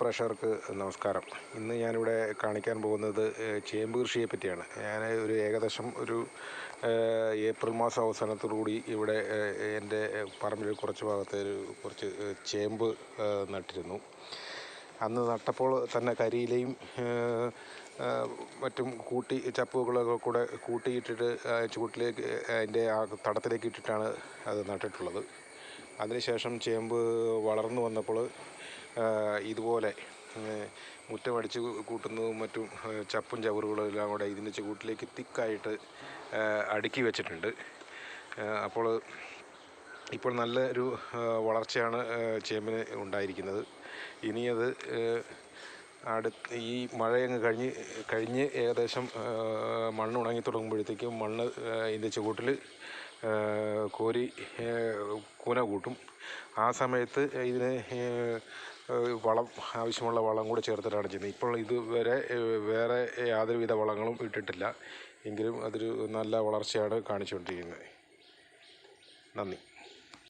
പ്രേക്ഷകർക്ക് നമസ്കാരം. ഇന്ന് ഞാനിവിടെ കാണിക്കാൻ പോകുന്നത് ചേമ്പ് കൃഷിയെ പറ്റിയാണ്. ഞാൻ ഒരു ഏകദേശം ഒരു ഏപ്രിൽ മാസം അവസാനത്തോടുകൂടി ഇവിടെ എൻ്റെ പറമ്പിൽ കുറച്ച് ഭാഗത്ത് കുറച്ച് ചേമ്പ് നട്ടിരുന്നു. അന്ന് നട്ടപ്പോൾ തന്നെ കരിയിലയും മറ്റും ചപ്പുകളൊക്കെ കൂടെ കൂട്ടിയിട്ടിട്ട് ചൂട്ടിലേക്ക് അതിൻ്റെ ആ തടത്തിലേക്ക് ഇട്ടിട്ടാണ് അത് നട്ടിട്ടുള്ളത്. അതിനുശേഷം ചേമ്പ് വളർന്നു വന്നപ്പോൾ ഇതുപോലെ മുറ്റമടിച്ച് കൂട്ടുന്നതും മറ്റും ചപ്പും ചവറുകളും എല്ലാം കൂടെ ഇതിൻ്റെ ചുവട്ടിലേക്ക് തിക്കായിട്ട് അടുക്കി വെച്ചിട്ടുണ്ട്. ഇപ്പോൾ നല്ലൊരു വളർച്ചയാണ് ചേമ്പിന് ഉണ്ടായിരിക്കുന്നത്. ഇനിയത് ഈ മഴയങ്ങ് കഴിഞ്ഞ് ഏകദേശം മണ്ണ് ഉണങ്ങി തുടങ്ങുമ്പോഴത്തേക്കും മണ്ണ് ഇതിൻ്റെ ചുവട്ടിൽ കോരി കൂന കൂട്ടും. ആ സമയത്ത് ഇതിന് ആവശ്യമുള്ള വളം കൂടി ചേർത്തിട്ടാണ് ചെയ്യുന്നത്. ഇപ്പോൾ ഇതുവരെ വേറെ യാതൊരുവിധ വളങ്ങളും ഇട്ടിട്ടില്ല. എങ്കിലും അതൊരു നല്ല വളർച്ചയാണ് കാണിച്ചുകൊണ്ടിരിക്കുന്നത്. നന്ദി.